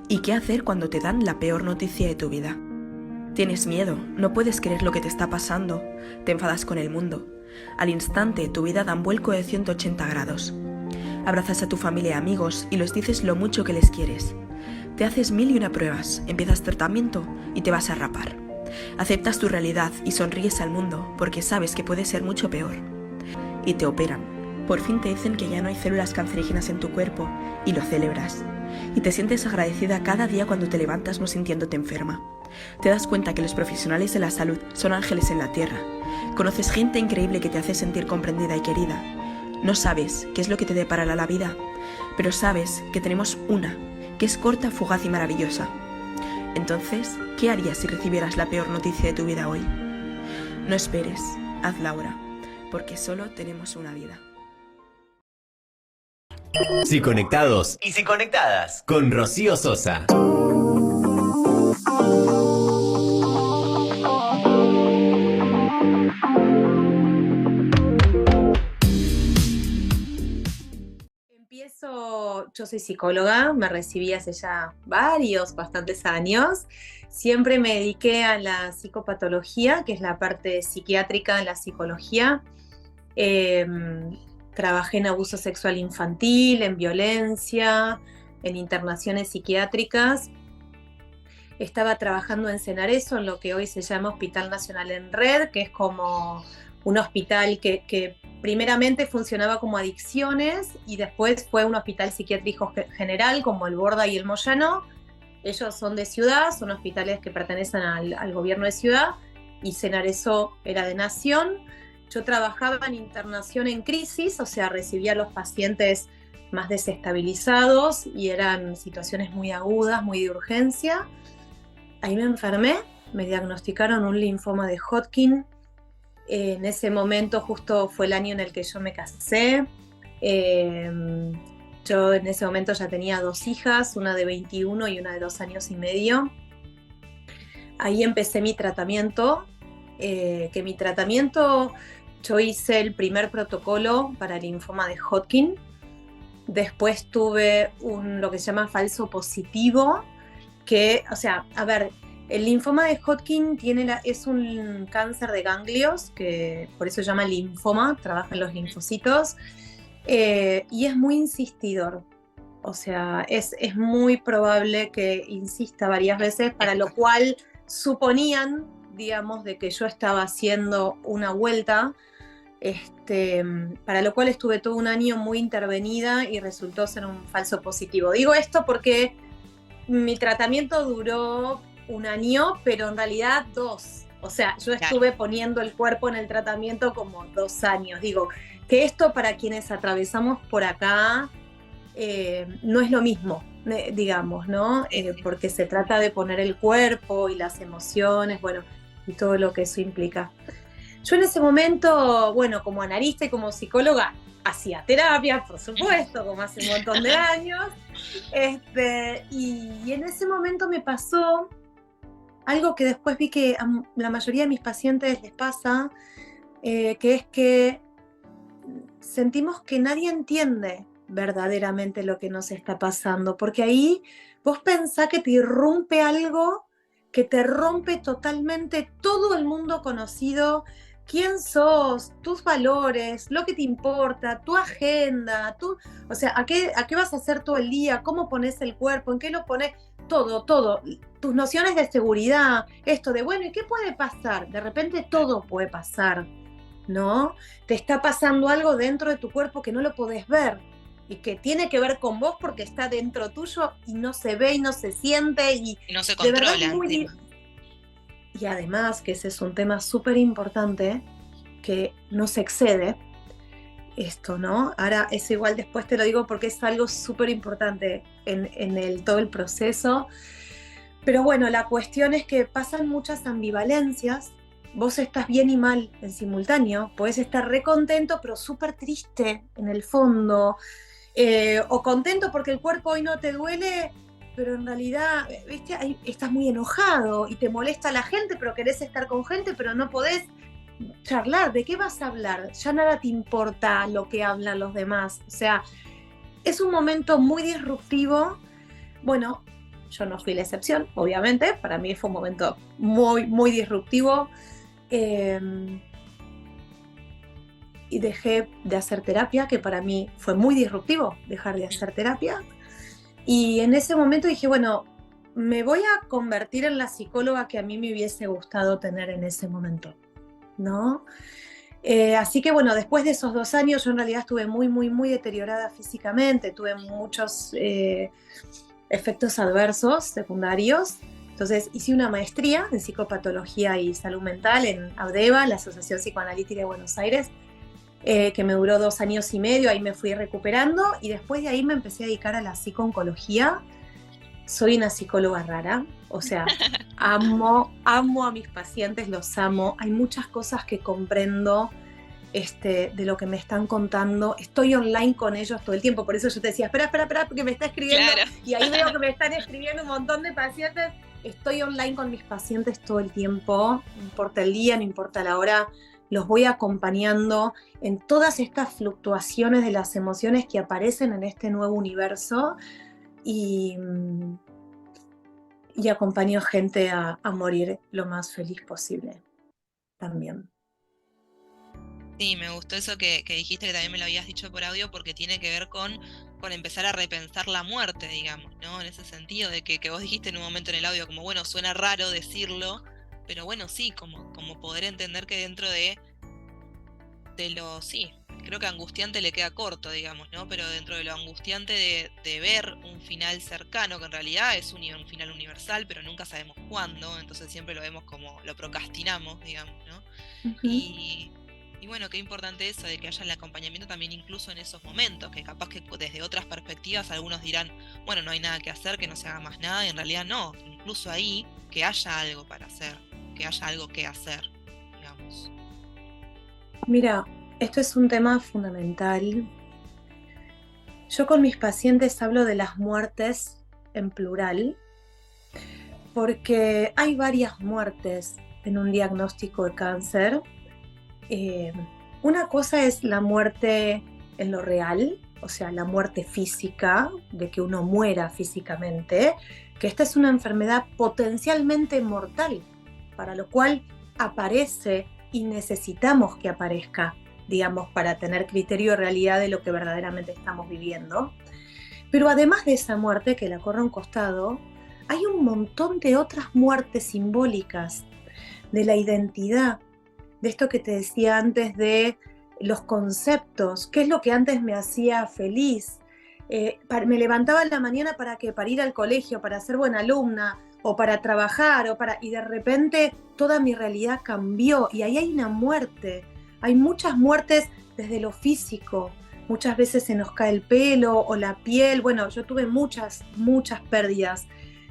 ¿Y qué hacer cuando te dan la peor noticia de tu vida? Tienes miedo, no puedes creer lo que te está pasando, te enfadas con el mundo. Al instante tu vida da un vuelco de 180 grados. Abrazas a tu familia y amigos y les dices lo mucho que les quieres. Te haces 1001 pruebas, empiezas tratamiento y te vas a rapar. Aceptas tu realidad y sonríes al mundo porque sabes que puede ser mucho peor. Y te operan. Por fin te dicen que ya no hay células cancerígenas en tu cuerpo y lo celebras. Y te sientes agradecida cada día cuando te levantas no sintiéndote enferma. Te das cuenta que los profesionales de la salud son ángeles en la tierra. Conoces gente increíble que te hace sentir comprendida y querida. No sabes qué es lo que te deparará la vida, pero sabes que tenemos una, que es corta, fugaz y maravillosa. Entonces, ¿qué harías si recibieras la peor noticia de tu vida hoy? No esperes, hazla ahora, porque solo tenemos una vida. Si conectados y si conectadas con Rocío Sosa. Yo soy psicóloga, me recibí hace ya bastantes años. Siempre me dediqué a la psicopatología, que es la parte psiquiátrica de la psicología. Trabajé en abuso sexual infantil, en violencia, en internaciones psiquiátricas. Estaba trabajando en Senareso, en lo que hoy se llama Hospital Nacional en Red, que es como un hospital que primeramente funcionaba como adicciones y después fue un hospital psiquiátrico general como el Borda y el Moyano. Ellos son de ciudad, son hospitales que pertenecen al gobierno de ciudad, y Senareso era de nación. Yo trabajaba en internación en crisis, o sea, recibía a los pacientes más desestabilizados y eran situaciones muy agudas, muy de urgencia. Ahí me enfermé, me diagnosticaron un linfoma de Hodgkin. En ese momento justo fue el año en el que yo me casé. Yo en ese momento ya tenía 2 hijas, una de 21 y una de 2 años y medio. Ahí empecé mi tratamiento, yo hice el primer protocolo para el linfoma de Hodgkin. Después tuve lo que se llama falso positivo, que, o sea, a ver, el linfoma de Hodgkin es un cáncer de ganglios, que por eso se llama linfoma, trabaja en los linfocitos, y es muy insistidor. O sea, es muy probable que insista varias veces, para lo cual suponían, digamos, de que yo estaba haciendo una vuelta, para lo cual estuve todo un año muy intervenida y resultó ser un falso positivo. Digo esto porque mi tratamiento duró 1 año, pero en realidad 2. O sea, yo estuve poniendo el cuerpo en el tratamiento como 2 años. Digo, que esto para quienes atravesamos por acá no es lo mismo, digamos, ¿no? Porque se trata de poner el cuerpo y las emociones, bueno, y todo lo que eso implica. Yo en ese momento, bueno, como analista y como psicóloga, hacía terapia, por supuesto, como hace un montón de años. Y en ese momento me pasó algo que después vi que a la mayoría de mis pacientes les pasa, que es que sentimos que nadie entiende verdaderamente lo que nos está pasando, porque ahí vos pensás que te irrumpe algo que te rompe totalmente todo el mundo conocido, quién sos, tus valores, lo que te importa, tu agenda, o sea, ¿a qué vas a hacer todo el día? ¿Cómo pones el cuerpo? ¿En qué lo pones? Todo, tus nociones de seguridad, esto de, bueno, ¿y qué puede pasar? De repente todo puede pasar, ¿no? Te está pasando algo dentro de tu cuerpo que no lo podés ver y que tiene que ver con vos porque está dentro tuyo y no se ve y no se siente y no se de verdad controla. muy... Y además, que ese es un tema súper importante, que no se excede esto, ¿no? Ahora, eso igual después te lo digo porque es algo súper importante en todo el proceso. Pero bueno, la cuestión es que pasan muchas ambivalencias. Vos estás bien y mal en simultáneo. Podés estar re contento, pero súper triste en el fondo. O contento porque el cuerpo hoy no te duele, pero en realidad, ¿viste? Ahí estás muy enojado y te molesta la gente, pero querés estar con gente, pero no podés charlar. ¿De qué vas a hablar? Ya nada te importa lo que hablan los demás. O sea, es un momento muy disruptivo. Bueno, yo no fui la excepción, obviamente, para mí fue un momento muy, muy disruptivo. Y dejé de hacer terapia, que para mí fue muy disruptivo dejar de hacer terapia. Y en ese momento dije, bueno, me voy a convertir en la psicóloga que a mí me hubiese gustado tener en ese momento, ¿no? Así que bueno, después de esos 2 años yo en realidad estuve muy, muy, muy deteriorada físicamente, tuve muchos efectos adversos secundarios. Entonces hice una maestría en psicopatología y salud mental en AUDEVA, la Asociación Psicoanalítica de Buenos Aires, que me duró 2 años y medio, ahí me fui recuperando y después de ahí me empecé a dedicar a la psico-oncología. Soy una psicóloga rara, o sea, amo a mis pacientes, los amo. Hay muchas cosas que comprendo de lo que me están contando. Estoy online con ellos todo el tiempo, por eso yo te decía, espera, porque me está escribiendo. Claro. Y ahí veo que me están escribiendo un montón de pacientes. Estoy online con mis pacientes todo el tiempo, no importa el día, no importa la hora. Los voy acompañando en todas estas fluctuaciones de las emociones que aparecen en este nuevo universo y acompaño gente a morir lo más feliz posible también. Sí, me gustó eso que dijiste, que también me lo habías dicho por audio, porque tiene que ver con empezar a repensar la muerte, digamos, ¿no? En ese sentido de que vos dijiste en un momento en el audio, como bueno, suena raro decirlo, pero bueno, sí, como poder entender que dentro de lo, sí, creo que angustiante le queda corto, digamos, ¿no? Pero dentro de lo angustiante de ver un final cercano, que en realidad es un final universal, pero nunca sabemos cuándo, entonces siempre lo vemos como, lo procrastinamos, digamos, ¿no? Uh-huh. Y bueno, qué importante eso de que haya el acompañamiento también incluso en esos momentos, que capaz que desde otras perspectivas algunos dirán, bueno, no hay nada que hacer, que no se haga más nada, y en realidad no, incluso ahí que haya algo para hacer, que haya algo que hacer, digamos. Mira, esto es un tema fundamental. Yo con mis pacientes hablo de las muertes en plural, porque hay varias muertes en un diagnóstico de cáncer. Una cosa es la muerte en lo real, o sea, la muerte física, de que uno muera físicamente, que esta es una enfermedad potencialmente mortal, para lo cual aparece y necesitamos que aparezca, digamos, para tener criterio de realidad de lo que verdaderamente estamos viviendo. Pero además de esa muerte, que la corro a un costado, hay un montón de otras muertes simbólicas de la identidad, de esto que te decía antes de los conceptos, qué es lo que antes me hacía feliz. Me levantaba en la mañana para ir al colegio, para ser buena alumna, o para trabajar, y de repente toda mi realidad cambió, y ahí hay una muerte. Hay muchas muertes desde lo físico, muchas veces se nos cae el pelo o la piel. Bueno, yo tuve muchas pérdidas,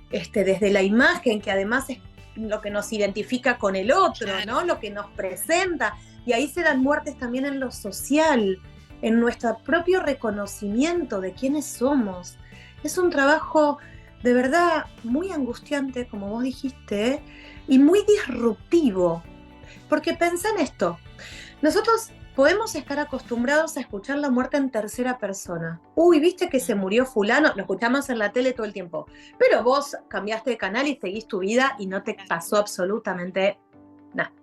desde la imagen, que además es lo que nos identifica con el otro, Claro. ¿no? Lo que nos presenta, y ahí se dan muertes también en lo social, en nuestro propio reconocimiento de quiénes somos. Es un trabajo de verdad muy angustiante, como vos dijiste, y muy disruptivo, porque pensá en esto, nosotros podemos estar acostumbrados a escuchar la muerte en tercera persona. Uy, ¿viste que se murió fulano? Lo escuchamos en la tele todo el tiempo. Pero vos cambiaste de canal y seguís tu vida y no te pasó absolutamente nada.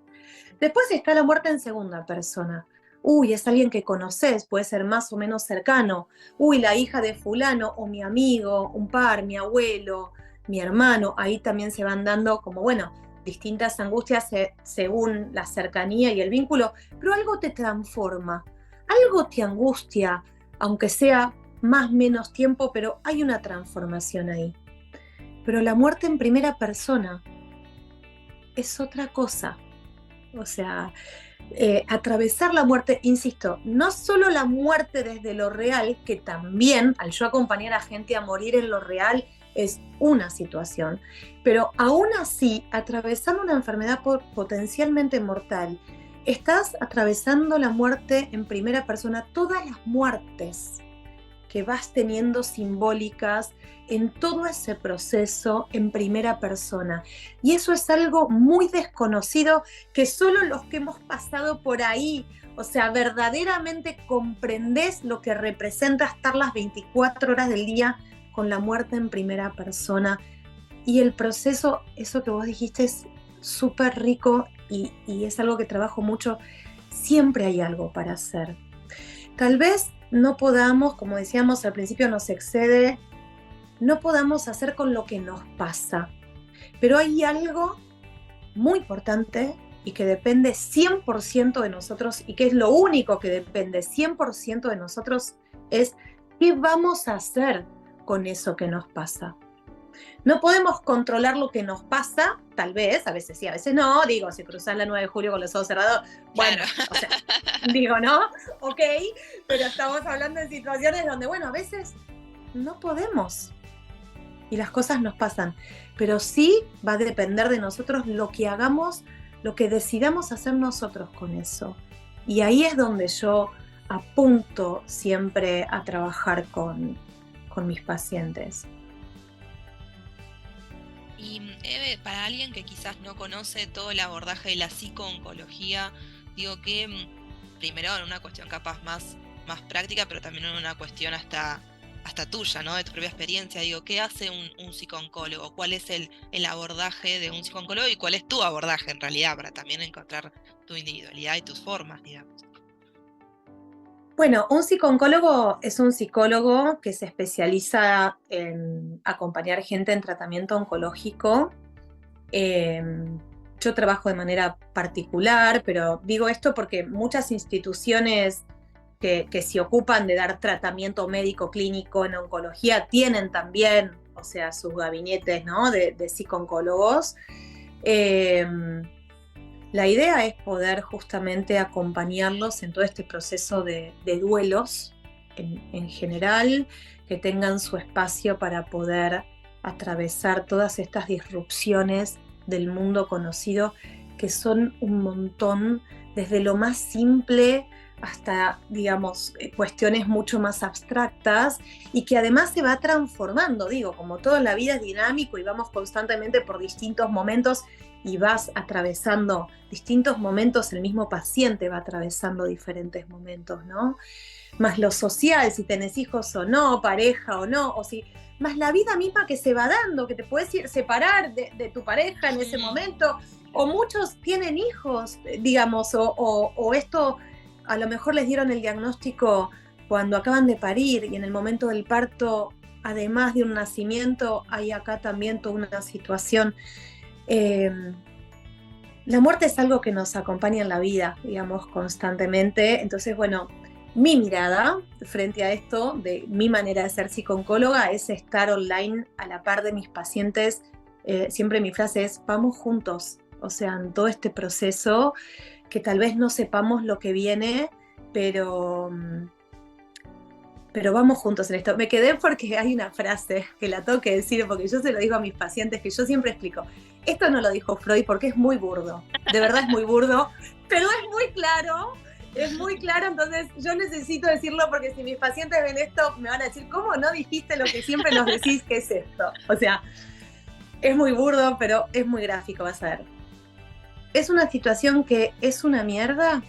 Después está la muerte en segunda persona. Uy, es alguien que conoces, puede ser más o menos cercano. Uy, la hija de fulano, o mi amigo, un par, mi abuelo, mi hermano. Ahí también se van dando como, bueno, distintas angustias según la cercanía y el vínculo, pero algo te transforma, algo te angustia, aunque sea más o menos tiempo, pero hay una transformación ahí. Pero la muerte en primera persona es otra cosa. O sea, atravesar la muerte, insisto, no solo la muerte desde lo real, que también al yo acompañar a gente a morir en lo real es una situación, pero aún así, atravesando una enfermedad potencialmente mortal, estás atravesando la muerte en primera persona, todas las muertes que vas teniendo simbólicas en todo ese proceso en primera persona. Y eso es algo muy desconocido que solo los que hemos pasado por ahí, o sea, verdaderamente comprendés lo que representa estar las 24 horas del día con la muerte en primera persona Y el proceso, eso que vos dijiste, es súper rico y es algo que trabajo mucho. Siempre hay algo para hacer. Tal vez no podamos, como decíamos al principio, nos excede, no podamos hacer con lo que nos pasa. Pero hay algo muy importante y que depende 100% de nosotros, y que es lo único que depende 100% de nosotros, es qué vamos a hacer con eso que nos pasa. No podemos controlar lo que nos pasa, tal vez, a veces sí, a veces no. Digo, si cruzás la 9 de julio con los ojos cerrados, bueno, Claro. o sea, digo, ¿no? Ok, pero estamos hablando de situaciones donde, bueno, a veces no podemos y las cosas nos pasan, pero sí va a depender de nosotros lo que hagamos, lo que decidamos hacer nosotros con eso. Y ahí es donde yo apunto siempre a trabajar con mis pacientes. Y Eve, para alguien que quizás no conoce todo el abordaje de la psicooncología, digo que primero en una cuestión capaz más práctica, pero también en una cuestión hasta tuya, ¿no? De tu propia experiencia, digo, ¿qué hace un psicooncólogo? ¿Cuál es el abordaje de un psicooncólogo y cuál es tu abordaje en realidad para también encontrar tu individualidad y tus formas, digamos? Bueno, un psicooncólogo es un psicólogo que se especializa en acompañar gente en tratamiento oncológico. Yo trabajo de manera particular, pero digo esto porque muchas instituciones que se ocupan de dar tratamiento médico clínico en oncología tienen también, o sea, sus gabinetes, ¿no?, de psicooncólogos. La idea es poder justamente acompañarlos en todo este proceso de duelos en general, que tengan su espacio para poder atravesar todas estas disrupciones del mundo conocido, que son un montón, desde lo más simple hasta, digamos, cuestiones mucho más abstractas, y que además se va transformando. Digo, como toda la vida es dinámico y vamos constantemente por distintos momentos y vas atravesando distintos momentos, el mismo paciente va atravesando diferentes momentos, ¿no? Más lo social, si tenés hijos o no, pareja o no, o si, más la vida misma que se va dando, que te puedes separar de tu pareja en ese momento, o muchos tienen hijos, digamos, o esto, a lo mejor les dieron el diagnóstico cuando acaban de parir, y en el momento del parto, además de un nacimiento, hay acá también toda una situación. La muerte es algo que nos acompaña en la vida, digamos, constantemente. Entonces, bueno, mi mirada frente a esto, de mi manera de ser psicooncóloga, es estar online a la par de mis pacientes. Siempre mi frase es, vamos juntos, o sea, en todo este proceso, que tal vez no sepamos lo que viene, pero vamos juntos en esto. Me quedé porque hay una frase que la tengo que decir, porque yo se lo digo a mis pacientes, que yo siempre explico. Esto no lo dijo Freud porque es muy burdo, de verdad es muy burdo, pero es muy claro, entonces yo necesito decirlo, porque si mis pacientes ven esto me van a decir, ¿cómo no dijiste lo que siempre nos decís que es esto? O sea, es muy burdo, pero es muy gráfico, vas a ver. Es una situación que es una mierda,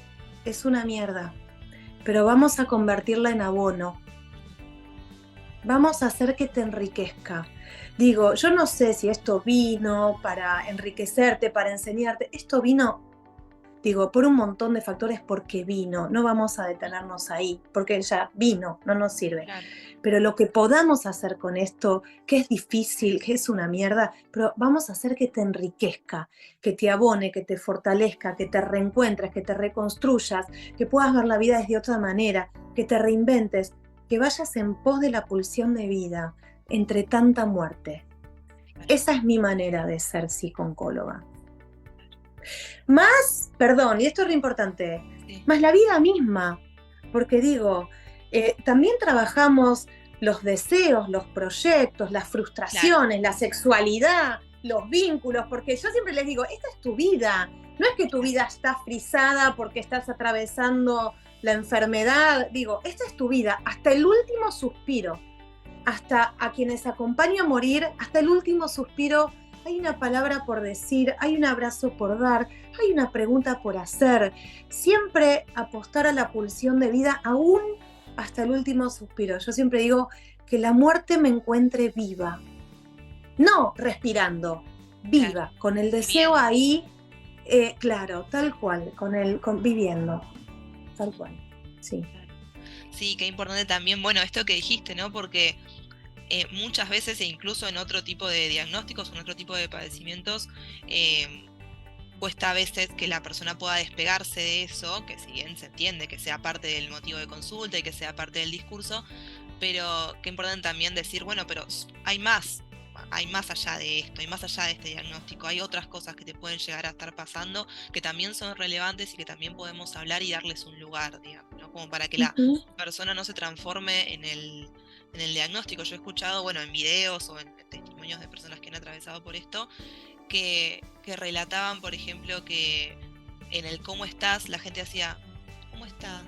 pero vamos a convertirla en abono. Vamos a hacer que te enriquezca. Digo, yo no sé si esto vino para enriquecerte, para enseñarte. Esto vino, digo, por un montón de factores, porque vino. No vamos a detenernos ahí, porque ya vino, no nos sirve. Claro. Pero lo que podamos hacer con esto, que es difícil, que es una mierda, pero vamos a hacer que te enriquezca, que te abone, que te fortalezca, que te reencuentres, que te reconstruyas, que puedas ver la vida desde otra manera, que te reinventes, que vayas en pos de la pulsión de vida entre tanta muerte. Esa es mi manera de ser psicooncóloga. Más, perdón, y esto es re importante, Sí. más la vida misma, porque digo, también trabajamos los deseos, los proyectos, las frustraciones, la sexualidad, los vínculos, porque yo siempre les digo, esta es tu vida, no es que tu vida está frisada porque estás atravesando la enfermedad, digo, esta es tu vida, hasta el último suspiro, hasta a quienes acompaño a morir, hasta el último suspiro, hay una palabra por decir, hay un abrazo por dar, hay una pregunta por hacer, siempre apostar a la pulsión de vida, aún hasta el último suspiro. Yo siempre digo que la muerte me encuentre viva, No respirando, viva, Claro, con el deseo viviendo. ahí, claro, tal cual, viviendo, tal cual, sí. Claro. Sí, qué importante también, bueno, esto que dijiste, ¿no? Porque muchas veces, e incluso en otro tipo de diagnósticos, en otro tipo de padecimientos, eh, cuesta a veces que la persona pueda despegarse de eso, que si bien se entiende que sea parte del motivo de consulta y que sea parte del discurso, pero qué importante también decir, bueno, pero hay más allá de esto, hay más allá de este diagnóstico, hay otras cosas que te pueden llegar a estar pasando que también son relevantes y que también podemos hablar y darles un lugar, digamos, ¿no? Como para que la Ujú, persona no se transforme en el diagnóstico. Yo he escuchado, bueno, en videos o en testimonios de personas que han atravesado por esto, que relataban, por ejemplo, que en el cómo estás, la gente hacía, ¿cómo estás?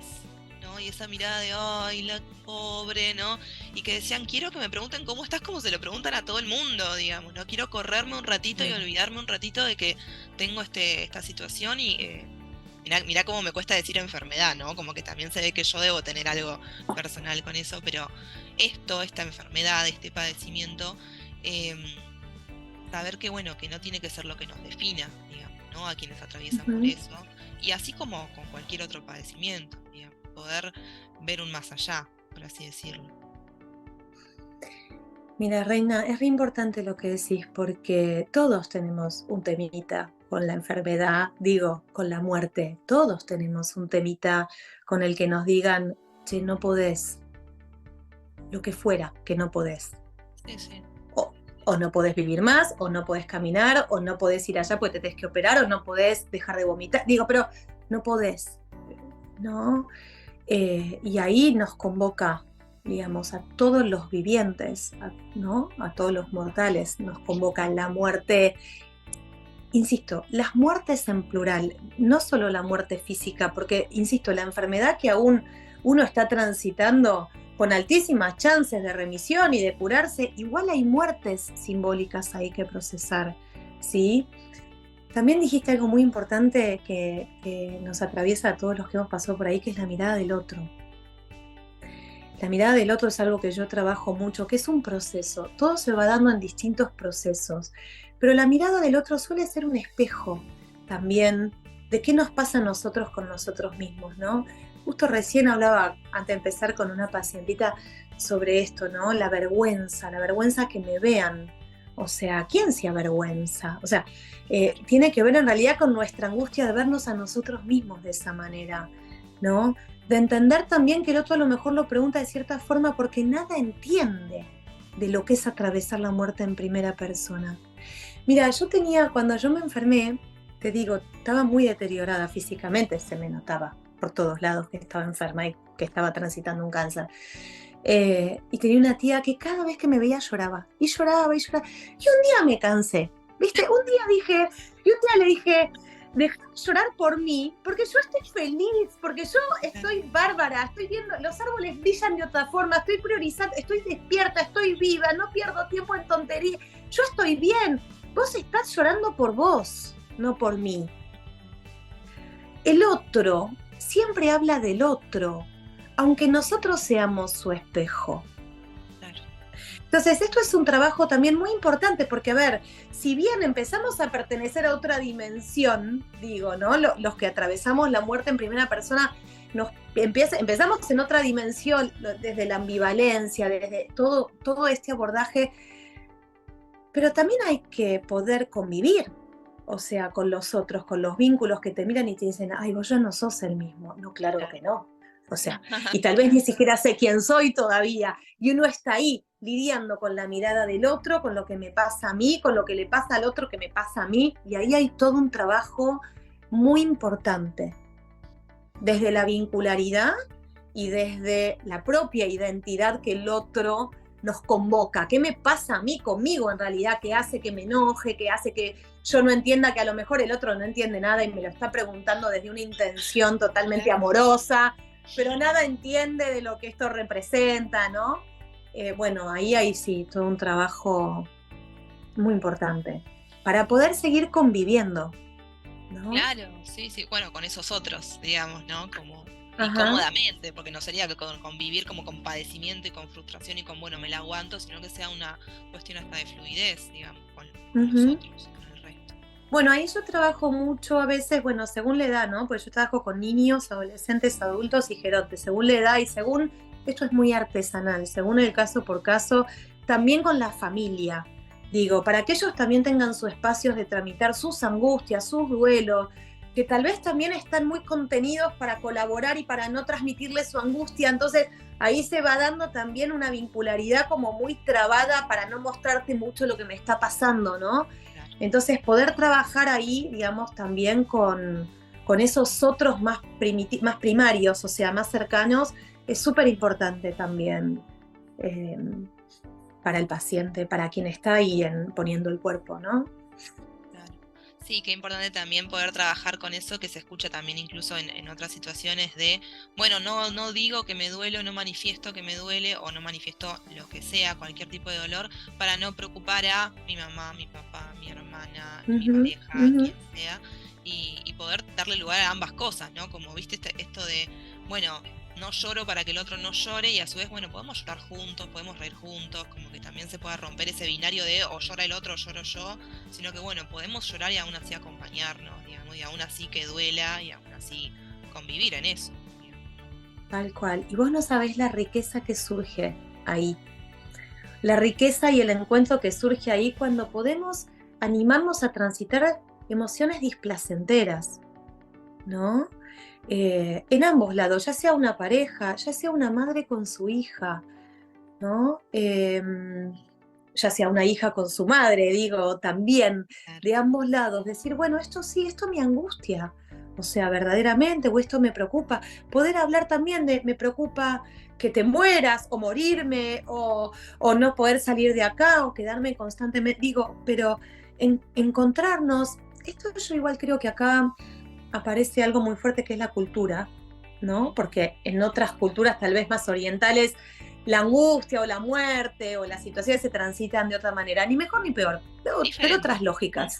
¿No? Y esa mirada de, ay, la pobre, ¿no? Y que decían, quiero que me pregunten cómo estás, como se lo preguntan a todo el mundo, digamos, ¿no? Quiero correrme un ratito y claro. olvidarme un ratito de que tengo esta situación y mirá cómo me cuesta decir enfermedad, ¿no? Como que también se ve que yo debo tener algo personal con eso, pero esta enfermedad, este padecimiento, em, saber que bueno, que no tiene que ser lo que nos defina, digamos, ¿no? A quienes atraviesan por Ujú. eso. Y así como con cualquier otro padecimiento, digamos, poder ver un más allá, por así decirlo. Mira, Reina, es re importante lo que decís porque todos tenemos un temita con la enfermedad, digo, con la muerte. Todos tenemos un temita con el que nos digan, che, no podés, lo que fuera que no podés. Sí, sí. O, o no podés vivir más, o no podés caminar, o no podés ir allá porque te tenés que operar, o no podés dejar de vomitar. Digo, pero no podés, ¿no? Y ahí nos convoca, digamos, a todos los vivientes, ¿no? A todos los mortales, nos convoca la muerte. Insisto, las muertes en plural, no solo la muerte física, porque, insisto, la enfermedad que aún uno está transitando con altísimas chances de remisión y de curarse, igual hay muertes simbólicas ahí que procesar, ¿sí? También dijiste algo muy importante que nos atraviesa a todos los que hemos pasado por ahí, que es la mirada del otro. La mirada del otro es algo que yo trabajo mucho, que es un proceso. Todo se va dando en distintos procesos, pero la mirada del otro suele ser un espejo también de qué nos pasa a nosotros con nosotros mismos, ¿no? Justo recién hablaba, antes de empezar, con una pacientita sobre esto, ¿no? La vergüenza que me vean. O sea, ¿quién se avergüenza? O sea, Claro. tiene que ver en realidad con nuestra angustia de vernos a nosotros mismos de esa manera, ¿no? De entender también que el otro a lo mejor lo pregunta de cierta forma porque nada entiende de lo que es atravesar la muerte en primera persona. Mira, cuando yo me enfermé, te digo, estaba muy deteriorada físicamente, se me notaba por todos lados que estaba enferma y que estaba transitando un cáncer. Y tenía una tía que cada vez que me veía lloraba, y lloraba, y lloraba. Y un día me cansé, ¿viste? Y un día le dije, deja de llorar por mí, porque yo estoy feliz, porque yo estoy bárbara, estoy viendo, los árboles brillan de otra forma, estoy priorizando, estoy despierta, estoy viva, no pierdo tiempo en tonterías, yo estoy bien, vos estás llorando por vos, no por mí. El otro siempre habla del otro, aunque nosotros seamos su espejo. Claro. Entonces, esto es un trabajo también muy importante porque, a ver, si bien empezamos a pertenecer a otra dimensión, digo, ¿no? Los que atravesamos la muerte en primera persona, empezamos en otra dimensión, desde la ambivalencia, desde todo este abordaje, pero también hay que poder convivir, o sea, con los otros, con los vínculos que te miran y te dicen, ay, vos ya no sos el mismo. No, claro Claro. que no. O sea, y tal vez ni Claro. siquiera sé quién soy todavía. Y uno está ahí lidiando con la mirada del otro, con lo que me pasa a mí, con lo que le pasa al otro que me pasa a mí. Y ahí hay todo un trabajo muy importante, desde la vincularidad y desde la propia identidad que el otro nos convoca. ¿Qué me pasa a mí conmigo en realidad? ¿Qué hace que me enoje? ¿Qué hace que yo no entienda que a lo mejor el otro no entiende nada y me lo está preguntando desde una intención totalmente Claro. amorosa, pero nada entiende de lo que esto representa, ¿no? Bueno, ahí sí, todo un trabajo muy importante para poder seguir conviviendo, ¿no? Claro, sí, sí. Bueno, con esos otros, digamos, ¿no? Como y Ajá. cómodamente, porque no sería que convivir como con padecimiento y con frustración y con, bueno, me la aguanto, sino que sea una cuestión hasta de fluidez, digamos, con los Ujú. otros, con el resto. Bueno, ahí yo trabajo mucho a veces, bueno, según la edad, ¿no? Pues yo trabajo con niños, adolescentes, adultos y gerontes, según la edad y según, esto es muy artesanal, según el caso por caso, también con la familia. Digo, para que ellos también tengan sus espacios de tramitar sus angustias, sus duelos, que tal vez también están muy contenidos para colaborar y para no transmitirles su angustia. Entonces, ahí se va dando también una vincularidad como muy trabada para no mostrarte mucho lo que me está pasando, ¿no? Claro. Entonces, poder trabajar ahí, digamos, también con esos otros más, más primarios, o sea, más cercanos, es súper importante también eh, para el paciente, para quien está ahí poniendo el cuerpo, ¿no? Claro. Sí, qué importante también poder trabajar con eso que se escucha también incluso en otras situaciones de, bueno, no digo que me duele o no manifiesto que me duele o no manifiesto lo que sea, cualquier tipo de dolor, para no preocupar a mi mamá, mi papá, mi hermana, mi Ujú, pareja, ujú. quien sea, y poder darle lugar a ambas cosas, ¿no? Como viste esto de, bueno, no lloro para que el otro no llore y a su vez, bueno, podemos llorar juntos, podemos reír juntos, como que también se pueda romper ese binario de o llora el otro o lloro yo, sino que bueno, podemos llorar y aún así acompañarnos, digamos, y aún así que duela y aún así convivir en eso, digamos. Tal cual. Y vos no sabés la riqueza que surge ahí. La riqueza y el encuentro que surge ahí cuando podemos animarnos a transitar emociones displacenteras, ¿no? En ambos lados, ya sea una pareja, ya sea una madre con su hija, ¿no? Ya sea una hija con su madre, digo, también Claro. de ambos lados, decir, bueno, esto sí, esto me angustia, o sea, verdaderamente, o esto me preocupa. Poder hablar también de, me preocupa que te mueras, o morirme, o no poder salir de acá, o quedarme constantemente, digo, pero encontrarnos, esto yo igual creo que acá aparece algo muy fuerte que es la cultura, ¿no? Porque en otras culturas tal vez más orientales la angustia o la muerte o las situaciones se transitan de otra manera, ni mejor ni peor, pero Diferente. otras lógicas.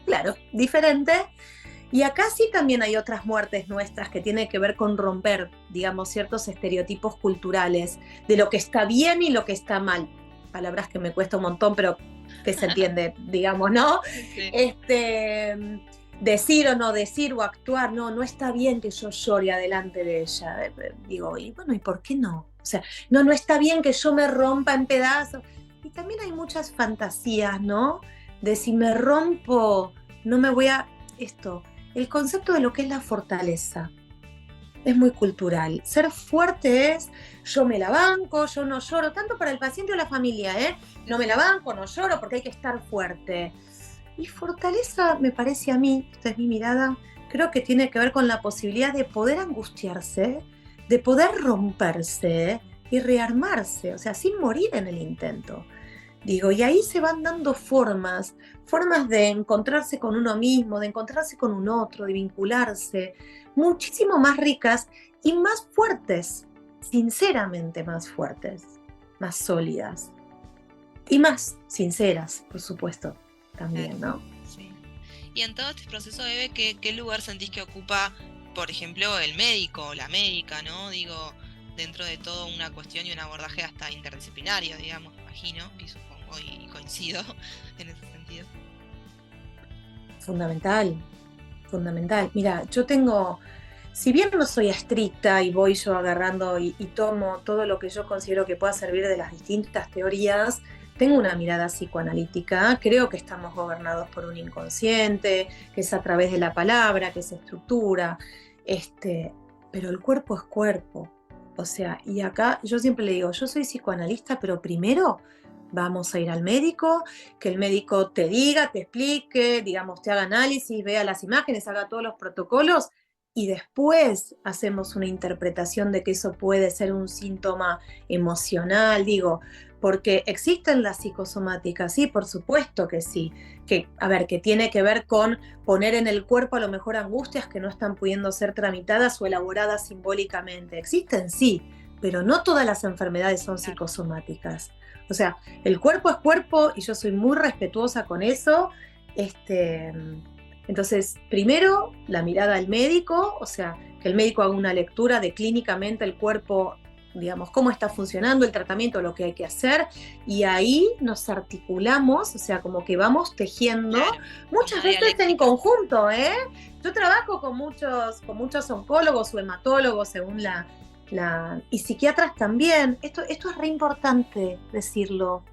Claro, diferente. Y acá sí también hay otras muertes nuestras que tienen que ver con romper, digamos, ciertos estereotipos culturales de lo que está bien y lo que está mal. Palabras que me cuesta un montón, pero que se entiende, digamos, ¿no? Sí. Decir o no decir o actuar, no está bien que yo llore adelante de ella. Digo, y bueno, ¿y por qué no? O sea, no está bien que yo me rompa en pedazos. Y también hay muchas fantasías, ¿no? De si me rompo, no me voy a... Esto, el concepto de lo que es la fortaleza es muy cultural. Ser fuerte es, yo me la banco, yo no lloro, tanto para el paciente o la familia, ¿eh? No me la banco, no lloro porque hay que estar fuerte. Y fortaleza, me parece a mí, esta es mi mirada, creo que tiene que ver con la posibilidad de poder angustiarse, de poder romperse y rearmarse, o sea, sin morir en el intento. Digo, y ahí se van dando formas de encontrarse con uno mismo, de encontrarse con un otro, de vincularse, muchísimo más ricas y más fuertes, sinceramente más fuertes, más sólidas y más sinceras, por supuesto, Claro, también, ¿no? sí. Y en todo este proceso, Eve, ¿qué lugar sentís que ocupa, por ejemplo, el médico o la médica, ¿no? Digo, dentro de todo una cuestión y un abordaje hasta interdisciplinario, digamos, imagino, y supongo y coincido en ese sentido. Fundamental, fundamental. Mira, yo tengo, si bien no soy estricta y voy yo agarrando y tomo todo lo que yo considero que pueda servir de las distintas teorías, tengo una mirada psicoanalítica, creo que estamos gobernados por un inconsciente, que es a través de la palabra, que se estructura, pero el cuerpo es cuerpo. O sea, y acá yo siempre le digo, yo soy psicoanalista, pero primero vamos a ir al médico, que el médico te diga, te explique, digamos, te haga análisis, vea las imágenes, haga todos los protocolos y después hacemos una interpretación de que eso puede ser un síntoma emocional, digo, porque existen las psicosomáticas, sí, por supuesto que sí, que, a ver, que tiene que ver con poner en el cuerpo a lo mejor angustias que no están pudiendo ser tramitadas o elaboradas simbólicamente. Existen, sí, pero no todas las enfermedades son Claro. psicosomáticas. O sea, el cuerpo es cuerpo y yo soy muy respetuosa con eso, Entonces, primero, la mirada al médico, o sea, que el médico haga una lectura de clínicamente el cuerpo, digamos, cómo está funcionando el tratamiento, lo que hay que hacer, y ahí nos articulamos, o sea, como que vamos tejiendo, Claro, muchas una veces en dialéctica. conjunto, ¿eh? Yo trabajo con muchos oncólogos o hematólogos, según y psiquiatras también. Esto es re importante decirlo.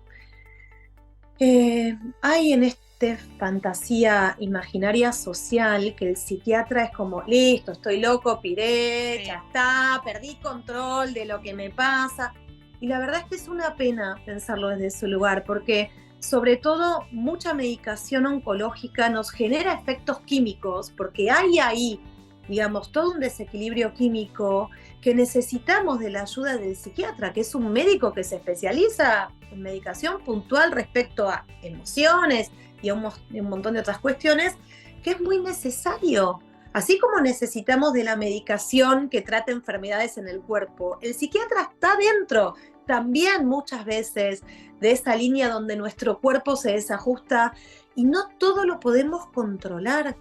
Hay en este fantasía imaginaria social que el psiquiatra es como, listo, estoy loco, piré, Sí, ya está, perdí control de lo que me pasa. Y la verdad es que es una pena pensarlo desde ese lugar, porque sobre todo mucha medicación oncológica nos genera efectos químicos, porque hay ahí, digamos, todo un desequilibrio químico que necesitamos de la ayuda del psiquiatra, que es un médico que se especializa en medicación puntual respecto a emociones y a un montón de otras cuestiones, que es muy necesario. Así como necesitamos de la medicación que trata enfermedades en el cuerpo, el psiquiatra está dentro también muchas veces de esa línea donde nuestro cuerpo se desajusta y no todo lo podemos controlar.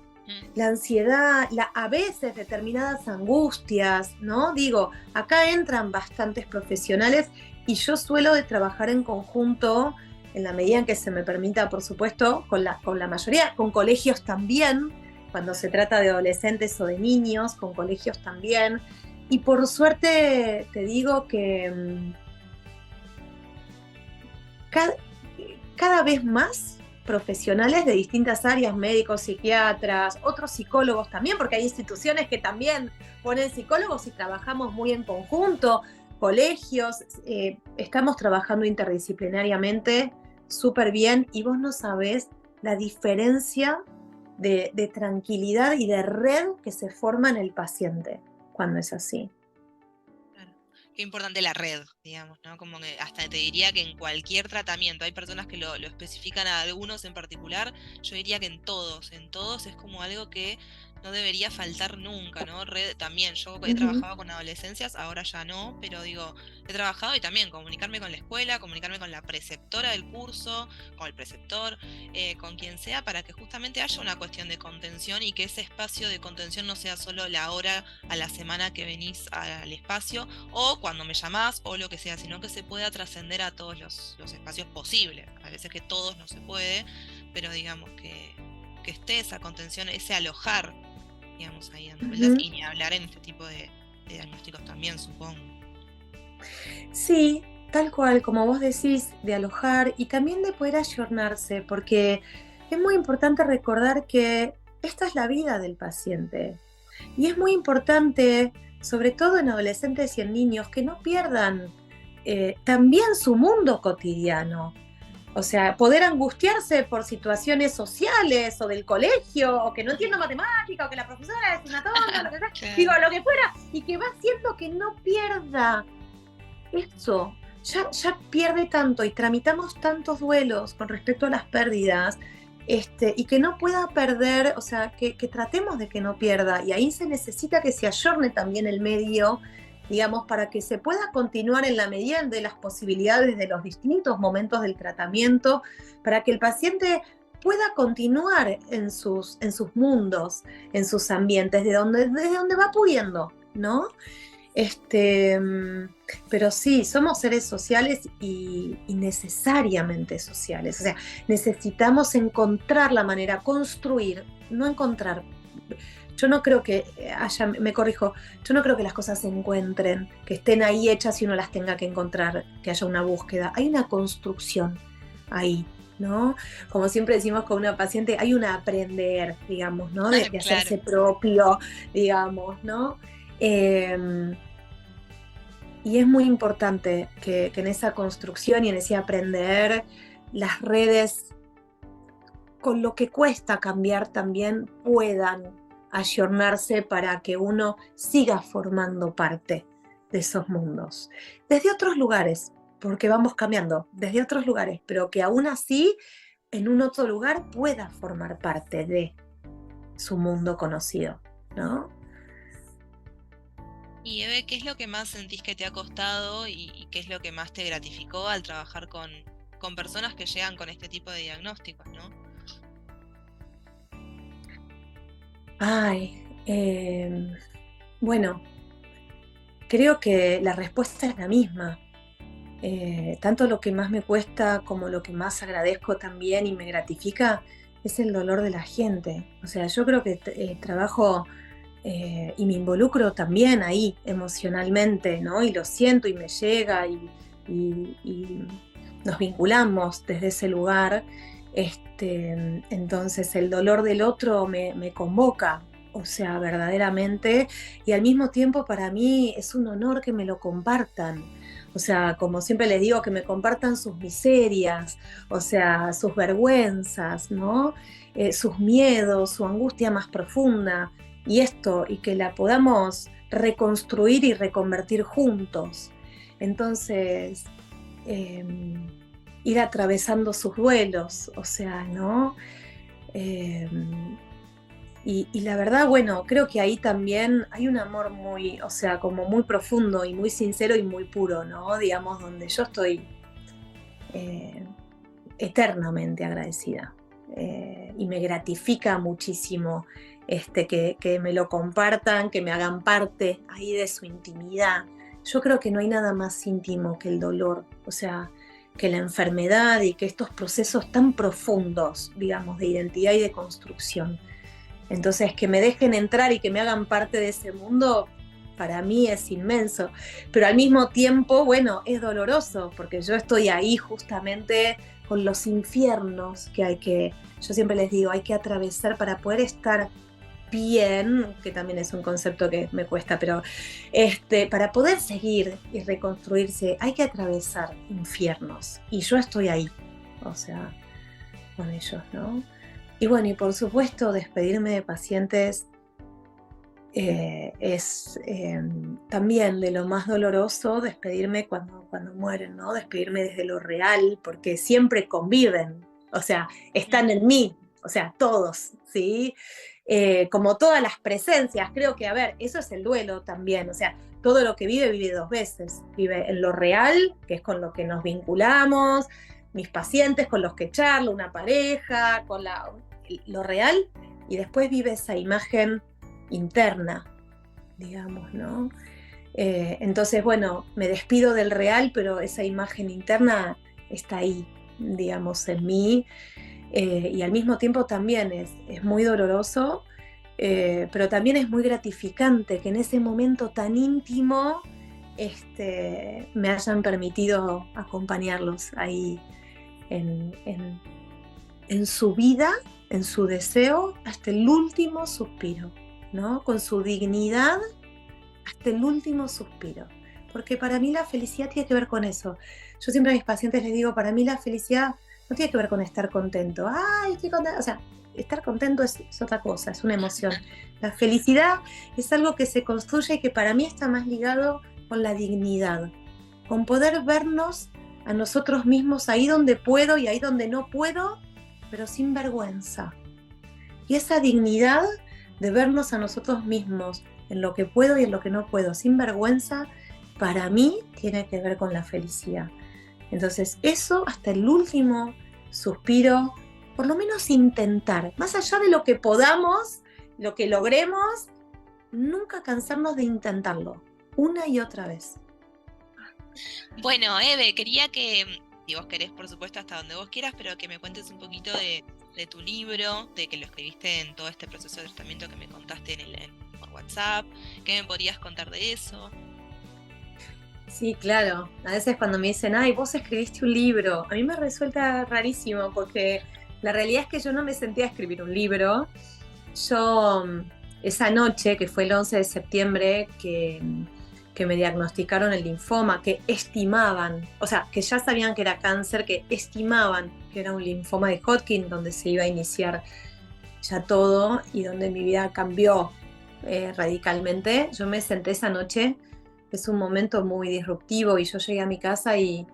La ansiedad, a veces determinadas angustias, ¿no? Digo, acá entran bastantes profesionales y yo suelo de trabajar en conjunto, en la medida en que se me permita, por supuesto, con la mayoría, con colegios también, cuando se trata de adolescentes o de niños, con colegios también. Y por suerte te digo que cada, cada vez más profesionales de distintas áreas, médicos, psiquiatras, otros psicólogos también, porque hay instituciones que también ponen psicólogos y trabajamos muy en conjunto, colegios, estamos trabajando interdisciplinariamente súper bien y vos no sabés la diferencia de tranquilidad y de red que se forma en el paciente cuando es así. claro. Qué importante la red, digamos, ¿no? Como que hasta te diría que en cualquier tratamiento, hay personas que lo especifican a algunos en particular, yo diría que en todos es como algo que no debería faltar nunca, ¿no? También, yo he Ujú, trabajado con adolescencias, ahora ya no, pero digo, he trabajado y también comunicarme con la escuela, comunicarme con la preceptora del curso, con el preceptor, con quien sea, para que justamente haya una cuestión de contención y que ese espacio de contención no sea solo la hora a la semana que venís al espacio o cuando me llamás o lo que sea, sino que se pueda trascender a todos los espacios posibles. A veces que todos no se puede, pero digamos que esté esa contención, ese alojar, digamos, ahí dando vueltas, ujú. y ni hablar en este tipo de diagnósticos también, supongo. Sí, tal cual, como vos decís, de alojar y también de poder ayornarse, porque es muy importante recordar que esta es la vida del paciente. Y es muy importante, sobre todo en adolescentes y en niños, que no pierdan también su mundo cotidiano. O sea, poder angustiarse por situaciones sociales o del colegio, o que no entiendo matemática, o que la profesora es una tonta, lo que sea, digo, Claro. lo que fuera, y que va haciendo que no pierda eso. Ya pierde tanto y tramitamos tantos duelos con respecto a las pérdidas, y que no pueda perder, o sea, que tratemos de que no pierda. Y ahí se necesita que se ayorne también el medio, digamos, para que se pueda continuar en la medida de las posibilidades de los distintos momentos del tratamiento, para que el paciente pueda continuar en sus mundos, en sus ambientes, desde donde va pudiendo, ¿no? Este, pero sí, somos seres sociales y necesariamente sociales. O sea, necesitamos encontrar la manera, construir, no encontrar. Yo no creo que me corrijo, yo no creo que las cosas se encuentren, que estén ahí hechas y uno las tenga que encontrar, que haya una búsqueda. Hay una construcción ahí, ¿no? Como siempre decimos con una paciente, hay un aprender, digamos, ¿no? De Claro. hacerse propio, digamos, ¿no? Eh, y es muy importante que en esa construcción y en ese aprender, las redes, con lo que cuesta cambiar, también puedan ayornarse para que uno siga formando parte de esos mundos. Desde otros lugares, porque vamos cambiando, desde otros lugares, pero que aún así en un otro lugar pueda formar parte de su mundo conocido, ¿no? Y Eve, ¿qué es lo que más sentís que te ha costado y qué es lo que más te gratificó al trabajar con personas que llegan con este tipo de diagnósticos, ¿no? Ay, bueno, creo que la respuesta es la misma. Tanto lo que más me cuesta como lo que más agradezco también y me gratifica es el dolor de la gente. O sea, yo creo que trabajo y me involucro también ahí emocionalmente, ¿no? Y lo siento y me llega y nos vinculamos desde ese lugar. Entonces el dolor del otro me convoca, o sea, verdaderamente, y al mismo tiempo para mí es un honor que me lo compartan. O sea, como siempre les digo, que me compartan sus miserias, o sea, sus vergüenzas, ¿no? Sus miedos, su angustia más profunda, y que la podamos reconstruir y reconvertir juntos. Entonces, eh, ir atravesando sus duelos, o sea, ¿no? Eh, y la verdad, bueno, creo que ahí también hay un amor muy, o sea, como muy profundo y muy sincero y muy puro, ¿no? Digamos, donde yo estoy eh, eternamente agradecida. Y me gratifica muchísimo que me lo compartan, que me hagan parte ahí de su intimidad. Yo creo que no hay nada más íntimo que el dolor, o sea, que la enfermedad y que estos procesos tan profundos, digamos, de identidad y de construcción. Entonces, que me dejen entrar y que me hagan parte de ese mundo, para mí es inmenso. Pero al mismo tiempo, bueno, es doloroso, porque yo estoy ahí justamente con los infiernos yo siempre les digo, hay que atravesar para poder estar bien, que también es un concepto que me cuesta, pero para poder seguir y reconstruirse, hay que atravesar infiernos. Y yo estoy ahí, o sea, con ellos, ¿no? Y bueno, y por supuesto, despedirme de pacientes es también de lo más doloroso, despedirme cuando mueren, ¿no? Despedirme desde lo real, porque siempre conviven, o sea, están en mí, o sea, todos, ¿sí? Como todas las presencias, creo que, a ver, eso es el duelo también, o sea, todo lo que vive dos veces, vive en lo real, que es con lo que nos vinculamos, mis pacientes con los que charlo, una pareja, lo real, y después vive esa imagen interna, digamos, ¿no? Entonces, bueno, me despido del real, pero esa imagen interna está ahí, digamos, en mí, y al mismo tiempo también es muy doloroso, pero también es muy gratificante que en ese momento tan íntimo me hayan permitido acompañarlos ahí en su vida, en su deseo, hasta el último suspiro, ¿no? Con su dignidad hasta el último suspiro. Porque para mí la felicidad tiene que ver con eso. Yo siempre a mis pacientes les digo, para mí la felicidad no tiene que ver con estar contento. ¡Ay, estoy contento! O sea, estar contento es otra cosa, es una emoción. La felicidad es algo que se construye y que para mí está más ligado con la dignidad, con poder vernos a nosotros mismos ahí donde puedo y ahí donde no puedo, pero sin vergüenza. Y esa dignidad de vernos a nosotros mismos en lo que puedo y en lo que no puedo, sin vergüenza, para mí tiene que ver con la felicidad. Entonces, eso hasta el último suspiro, por lo menos intentar, más allá de lo que podamos, lo que logremos, nunca cansarnos de intentarlo, una y otra vez. Bueno, Eve, quería que, si vos querés, por supuesto, hasta donde vos quieras, pero que me cuentes un poquito de tu libro, de que lo escribiste en todo este proceso de tratamiento que me contaste por WhatsApp. ¿Qué me podrías contar de eso? Sí, claro. A veces cuando me dicen, ay, vos escribiste un libro, a mí me resulta rarísimo porque la realidad es que yo no me senté a escribir un libro. Yo, esa noche, que fue el 11 de septiembre, que me diagnosticaron el linfoma, que estimaban, o sea, que ya sabían que era cáncer, que estimaban que era un linfoma de Hodgkin, donde se iba a iniciar ya todo y donde mi vida cambió radicalmente. Yo me senté esa noche, es un momento muy disruptivo, y yo llegué a mi casa y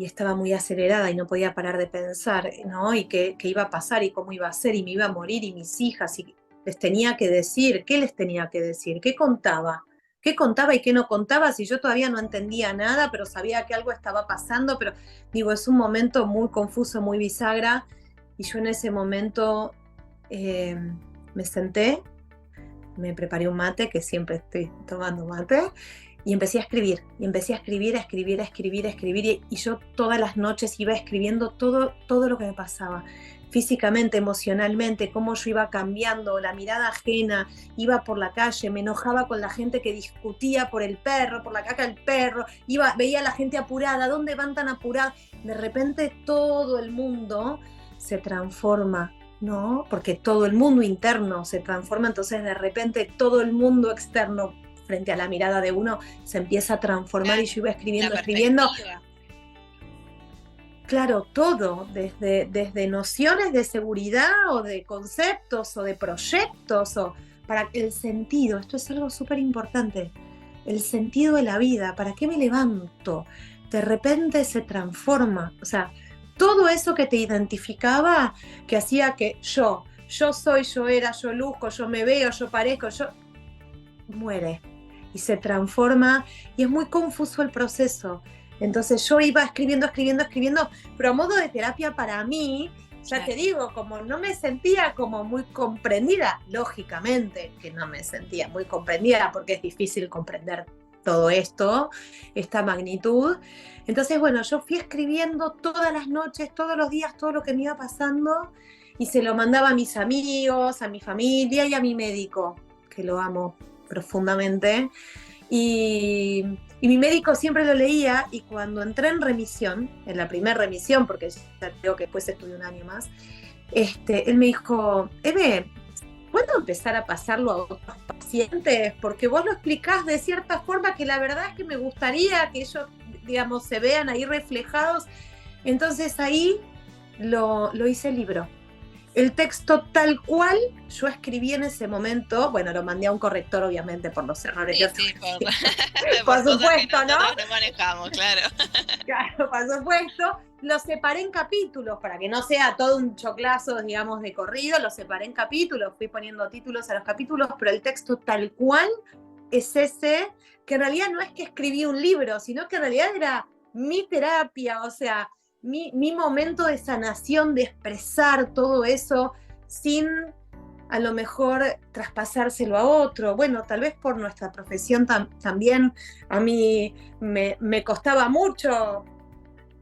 estaba muy acelerada y no podía parar de pensar, ¿no? Y qué iba a pasar y cómo iba a ser y me iba a morir y mis hijas, y les tenía que decir, ¿qué les tenía que decir? ¿Qué contaba? ¿Qué contaba y qué no contaba? Si yo todavía no entendía nada, pero sabía que algo estaba pasando, pero digo, es un momento muy confuso, muy bisagra, y yo en ese momento me senté me preparé un mate, que siempre estoy tomando mate, y empecé a escribir, y empecé a escribir, y yo todas las noches iba escribiendo todo lo que me pasaba, físicamente, emocionalmente, cómo yo iba cambiando, la mirada ajena, iba por la calle, me enojaba con la gente que discutía por el perro, por la caca del perro, veía a la gente apurada, ¿dónde van tan apuradas? De repente todo el mundo se transforma, ¿no? Porque todo el mundo interno se transforma, entonces de repente todo el mundo externo frente a la mirada de uno se empieza a transformar, y yo iba escribiendo, claro, todo, desde nociones de seguridad o de conceptos o de proyectos, o para el sentido, esto es algo súper importante, el sentido de la vida, ¿para qué me levanto? De repente se transforma, o sea, todo eso que te identificaba, que hacía que yo soy, yo era, yo luzco, yo me veo, yo parezco, muere y se transforma, y es muy confuso el proceso. Entonces yo iba escribiendo, pero a modo de terapia para mí, ya te digo, como no me sentía como muy comprendida, lógicamente que no me sentía muy comprendida, porque es difícil comprender todo esto, esta magnitud. Entonces, bueno, yo fui escribiendo todas las noches, todos los días, todo lo que me iba pasando, y se lo mandaba a mis amigos, a mi familia y a mi médico, que lo amo profundamente. Y mi médico siempre lo leía, y cuando entré en remisión, en la primera remisión, porque ya creo que después estuve un año más, él me dijo, Eve, ¿puedo empezar a pasarlo a otros pacientes? Porque vos lo explicás de cierta forma que la verdad es que me gustaría que ellos, digamos, se vean ahí reflejados. Entonces ahí lo hice libro. El texto tal cual yo escribí en ese momento, bueno, lo mandé a un corrector, obviamente, por los errores. Sí, por supuesto, ¿no? Nosotros no manejamos, claro. Claro, por supuesto. Lo separé en capítulos para que no sea todo un choclazo, digamos, de corrido. Lo separé en capítulos, fui poniendo títulos a los capítulos, pero el texto tal cual es ese, que en realidad no es que escribí un libro, sino que en realidad era mi terapia, o sea, mi momento de sanación, de expresar todo eso sin a lo mejor traspasárselo a otro. Bueno, tal vez por nuestra profesión también a mí me costaba mucho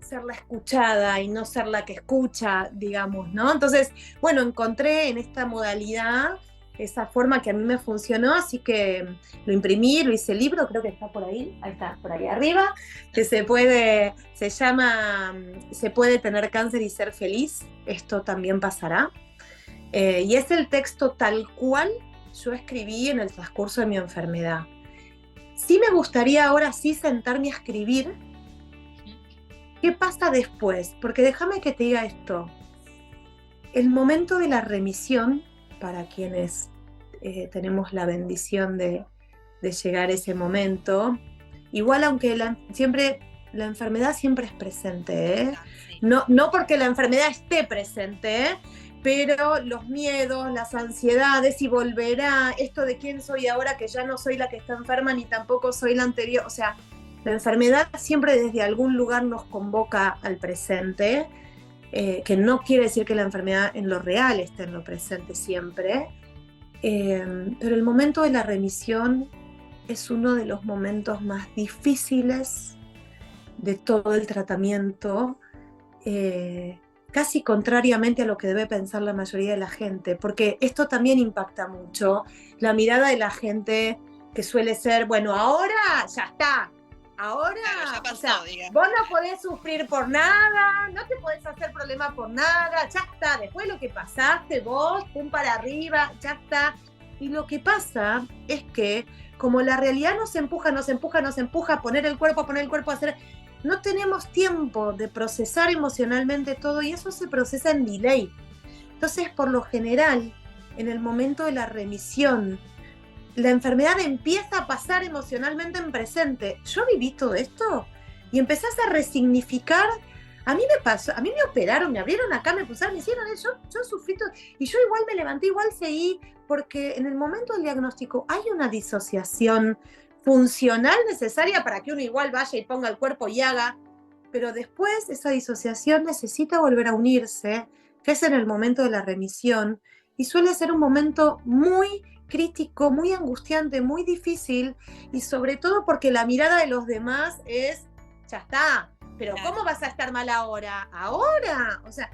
ser la escuchada y no ser la que escucha, digamos, ¿no? Entonces, bueno, encontré en esta modalidad esa forma que a mí me funcionó, así que lo imprimí, lo hice libro, creo que está por ahí está, por ahí arriba, que se puede tener cáncer y ser feliz, esto también pasará. Y es el texto tal cual yo escribí en el transcurso de mi enfermedad. Sí me gustaría ahora sí sentarme a escribir qué pasa después, porque déjame que te diga esto. El momento de la remisión, para quienes tenemos la bendición de llegar a ese momento, igual aunque la enfermedad siempre es presente, ¿eh? Sí. No porque la enfermedad esté presente, pero los miedos, las ansiedades, y volverá, esto de quién soy ahora, que ya no soy la que está enferma, ni tampoco soy la anterior, o sea, la enfermedad siempre desde algún lugar nos convoca al presente, que no quiere decir que la enfermedad en lo real esté en lo presente siempre, pero el momento de la remisión es uno de los momentos más difíciles de todo el tratamiento, casi contrariamente a lo que debe pensar la mayoría de la gente, porque esto también impacta mucho la mirada de la gente, que suele ser, bueno, ahora ya está. Ahora, claro, ya pasó, o sea, vos no podés sufrir por nada, no te podés hacer problema por nada, ya está, después lo que pasaste vos, pum para arriba, ya está. Y lo que pasa es que, como la realidad nos empuja a poner el cuerpo a hacer, no tenemos tiempo de procesar emocionalmente todo, y eso se procesa en delay. Entonces, por lo general, en el momento de la remisión, la enfermedad empieza a pasar emocionalmente en presente. Yo viví todo esto y empezás a resignificar. A mí me pasó, a mí me operaron, me abrieron acá, me pusieron, me hicieron eso, yo sufrí todo, y yo igual me levanté, igual seguí, porque en el momento del diagnóstico hay una disociación funcional necesaria para que uno igual vaya y ponga el cuerpo y haga, pero después esa disociación necesita volver a unirse, que es en el momento de la remisión, y suele ser un momento muy crítico, muy angustiante, muy difícil, y sobre todo porque la mirada de los demás es, ya está, pero ¿cómo vas a estar mal ahora? ¿Ahora? O sea,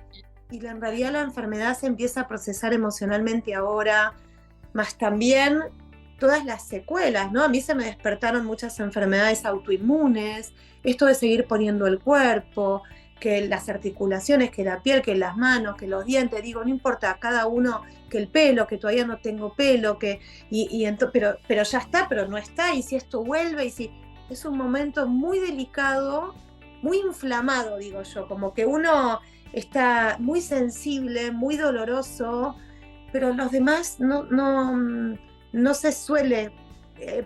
y en realidad la enfermedad se empieza a procesar emocionalmente ahora, más también todas las secuelas, ¿no? A mí se me despertaron muchas enfermedades autoinmunes, esto de seguir poniendo el cuerpo, que las articulaciones, que la piel, que las manos, que los dientes, digo, no importa, cada uno, que el pelo, que todavía no tengo pelo, pero ya está, pero no está, y si esto vuelve, y si es un momento muy delicado, muy inflamado, digo yo, como que uno está muy sensible, muy doloroso, pero los demás no se suele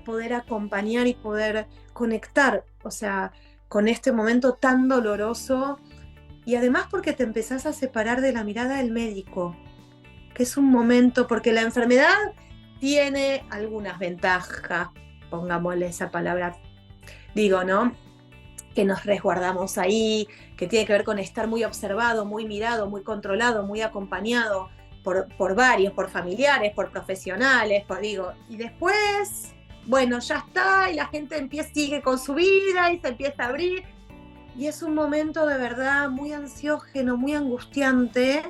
poder acompañar y poder conectar, o sea, con este momento tan doloroso, y además porque te empezás a separar de la mirada del médico, que es un momento, porque la enfermedad tiene algunas ventajas, pongámosle esa palabra, digo, ¿no? Que nos resguardamos ahí, que tiene que ver con estar muy observado, muy mirado, muy controlado, muy acompañado por varios, por familiares, por profesionales, y después, bueno, ya está, y la gente sigue con su vida y se empieza a abrir, y es un momento de verdad muy ansiógeno, muy angustiante,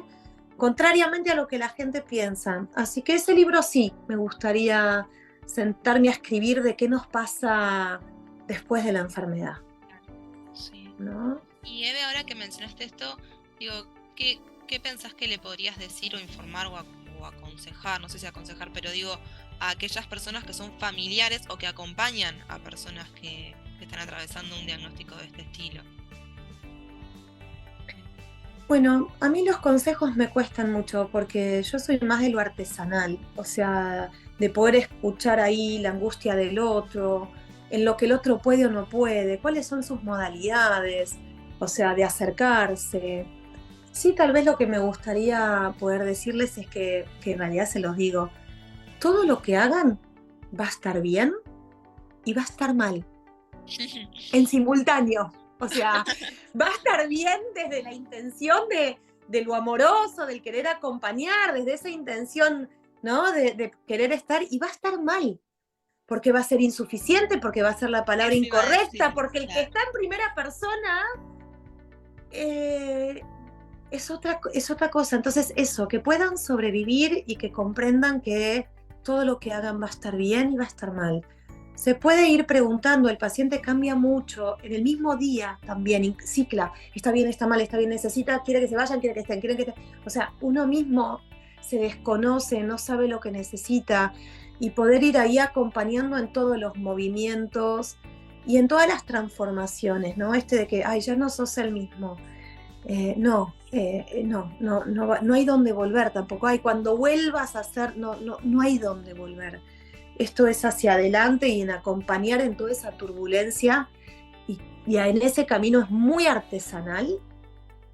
contrariamente a lo que la gente piensa. Así que ese libro sí, me gustaría sentarme a escribir de qué nos pasa después de la enfermedad. Sí. ¿No? Y Eve, ahora que mencionaste esto, digo, ¿qué pensás que le podrías decir o informar o aconsejar, no sé si aconsejar, pero digo, a aquellas personas que son familiares o que acompañan a personas que están atravesando un diagnóstico de este estilo? Bueno, a mí los consejos me cuestan mucho porque yo soy más de lo artesanal, o sea, de poder escuchar ahí la angustia del otro, en lo que el otro puede o no puede, cuáles son sus modalidades, o sea, de acercarse. Sí, tal vez lo que me gustaría poder decirles es que en realidad se los digo, todo lo que hagan va a estar bien y va a estar mal, en simultáneo. O sea, va a estar bien desde la intención de lo amoroso, del querer acompañar, desde esa intención, ¿no? De querer estar, y va a estar mal, porque va a ser insuficiente, porque va a ser la palabra Eso iba a decir, incorrecta, porque el que claro. está en primera persona es otra cosa. Entonces eso, que puedan sobrevivir y que comprendan que todo lo que hagan va a estar bien y va a estar mal. Se puede ir preguntando, el paciente cambia mucho, en el mismo día también, cicla, está bien, está mal, está bien, necesita, quiere que se vayan, quiere que estén, quiere que estén. O sea, uno mismo se desconoce, no sabe lo que necesita, y poder ir ahí acompañando en todos los movimientos y en todas las transformaciones, ¿no? De que, ay, ya no sos el mismo. No hay dónde volver tampoco. Ay, cuando vuelvas a hacer, no hay dónde volver. Esto es hacia adelante y en acompañar en toda esa turbulencia, y en ese camino es muy artesanal,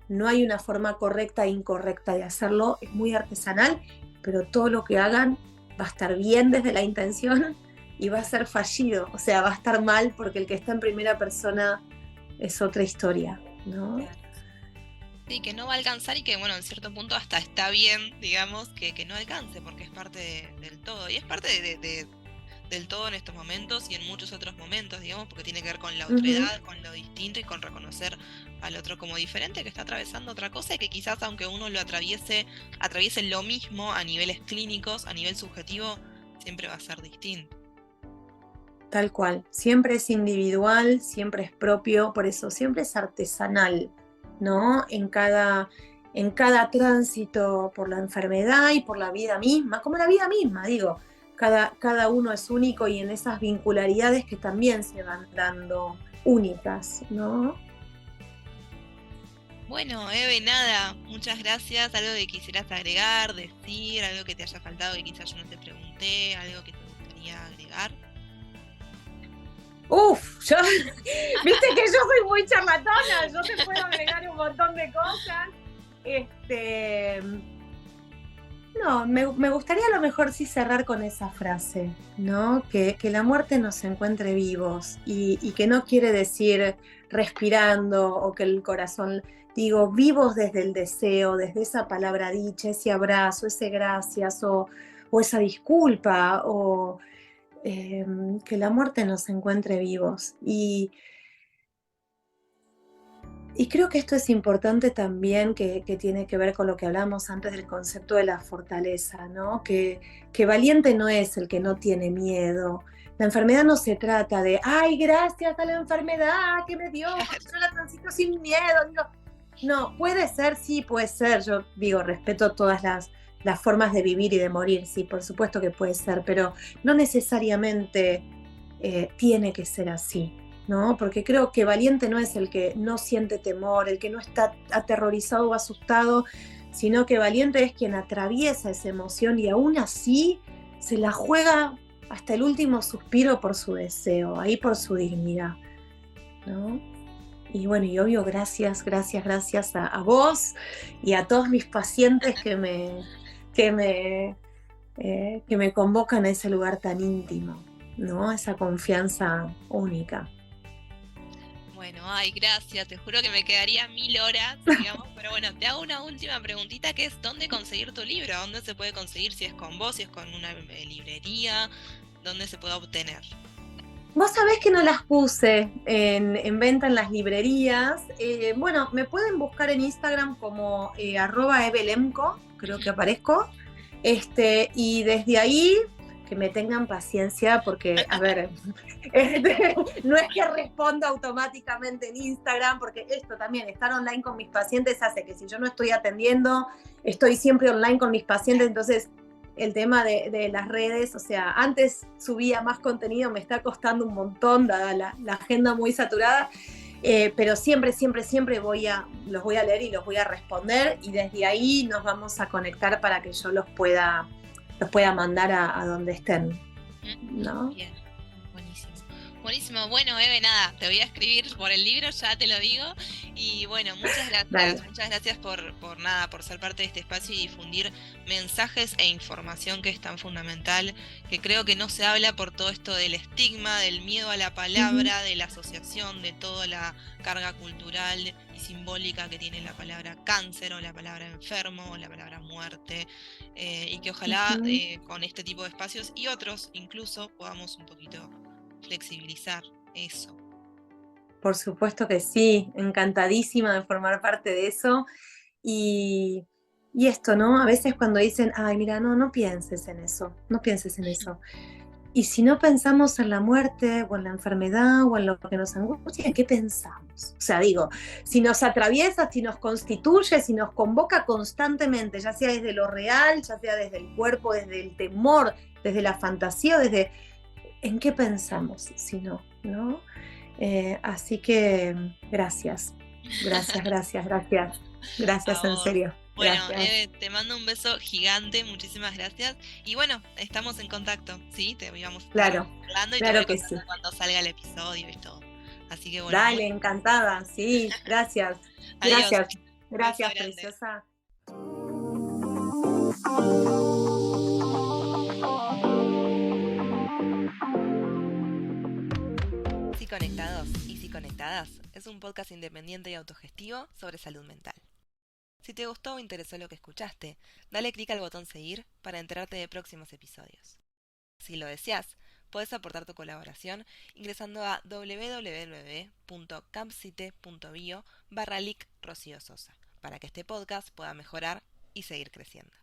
no hay una forma correcta e incorrecta de hacerlo, es muy artesanal, pero todo lo que hagan va a estar bien desde la intención y va a ser fallido, o sea, va a estar mal porque el que está en primera persona es otra historia, ¿no? Claro. Sí, que no va a alcanzar y que, bueno, en cierto punto hasta está bien, digamos, que no alcance, porque es parte del todo. Y es parte del todo en estos momentos y en muchos otros momentos, digamos, porque tiene que ver con la otredad, con lo distinto y con reconocer al otro como diferente, que está atravesando otra cosa y que quizás aunque uno lo atraviese lo mismo a niveles clínicos, a nivel subjetivo, siempre va a ser distinto. Tal cual, siempre es individual, siempre es propio, por eso siempre es artesanal, ¿no? En cada tránsito por la enfermedad y por la vida misma, como la vida misma, digo, cada uno es único, y en esas vincularidades que también se van dando únicas, ¿no? Bueno, Eve, nada, muchas gracias. Algo que quisieras agregar, decir, algo que te haya faltado que quizás yo no te pregunté, algo que te gustaría agregar. Viste que yo soy muy charlatana, yo te puedo agregar un montón de cosas. No, me gustaría a lo mejor sí cerrar con esa frase, ¿no? Que la muerte nos encuentre vivos, y que no quiere decir respirando o que el corazón, digo, vivos desde el deseo, desde esa palabra dicha, ese abrazo, ese gracias o esa disculpa o que la muerte nos encuentre vivos. Y creo que esto es importante también, que tiene que ver con lo que hablamos antes del concepto de la fortaleza, ¿no? Que valiente no es el que no tiene miedo. La enfermedad no se trata de, ay, gracias a la enfermedad que me dio, porque yo la transito sin miedo. Digo, no, puede ser, sí, puede ser. Yo digo, respeto todas las formas de vivir y de morir, sí, por supuesto que puede ser, pero no necesariamente tiene que ser así. ¿No? Porque creo que valiente no es el que no siente temor, el que no está aterrorizado o asustado, sino que valiente es quien atraviesa esa emoción y aún así se la juega hasta el último suspiro por su deseo, ahí por su dignidad, ¿no? Y bueno, y obvio, gracias a vos y a todos mis pacientes que me, que me convocan a ese lugar tan íntimo, ¿no? Esa confianza única. Bueno, ay, gracias, te juro que me quedaría 1000 horas, digamos, pero bueno, te hago una última preguntita que es ¿dónde conseguir tu libro? ¿Dónde se puede conseguir? Si es con vos, si es con una librería, ¿dónde se puede obtener? Vos sabés que no las puse en venta en las librerías. Bueno, me pueden buscar en Instagram como @evelemco, creo que aparezco. Y desde ahí que me tengan paciencia porque, a ver, no es que responda automáticamente en Instagram, porque esto también, estar online con mis pacientes hace que si yo no estoy atendiendo, estoy siempre online con mis pacientes, entonces el tema de las redes, o sea, antes subía más contenido, me está costando un montón, dada la agenda muy saturada, pero siempre los voy a leer y los voy a responder y desde ahí nos vamos a conectar para que yo los pueda mandar a donde estén, ¿no? Bien, buenísimo. Buenísimo, bueno, Eve, nada, te voy a escribir por el libro, ya te lo digo. Y bueno, Dale. muchas gracias por nada, por ser parte de este espacio y difundir mensajes e información que es tan fundamental, que creo que no se habla por todo esto del estigma, del miedo a la palabra, de la asociación, de toda la carga cultural y simbólica que tiene la palabra cáncer o la palabra enfermo o la palabra muerte, y que ojalá con este tipo de espacios y otros incluso podamos un poquito flexibilizar eso. Por supuesto que sí, encantadísima de formar parte de eso. Y, y esto, ¿no? A veces cuando dicen, ay, mira, no pienses en eso, no pienses en eso. Y si no pensamos en la muerte o en la enfermedad o en lo que nos angustia, ¿en qué pensamos? O sea, digo, si nos atraviesa, si nos constituye, si nos convoca constantemente, ya sea desde lo real, ya sea desde el cuerpo, desde el temor, desde la fantasía, desde ¿en qué pensamos si no? ¿No? Así que gracias, A gracias en vos. serio, Bueno, gracias. te mando un beso gigante, muchísimas gracias. Y bueno, estamos en contacto, ¿sí? Te vamos a estar Claro, hablando y te voy claro que sí. contando cuando salga el episodio y todo. Así que bueno, Dale, encantada, sí, gracias, adiós. Beso gracias, grande. preciosa. Sí Conectados y Sí Conectadas es un podcast independiente y autogestivo sobre salud mental. Si te gustó o interesó lo que escuchaste, dale clic al botón seguir para enterarte de próximos episodios. Si lo deseas, puedes aportar tu colaboración ingresando a www.campsite.bio/lic Rocío Sosa para que este podcast pueda mejorar y seguir creciendo.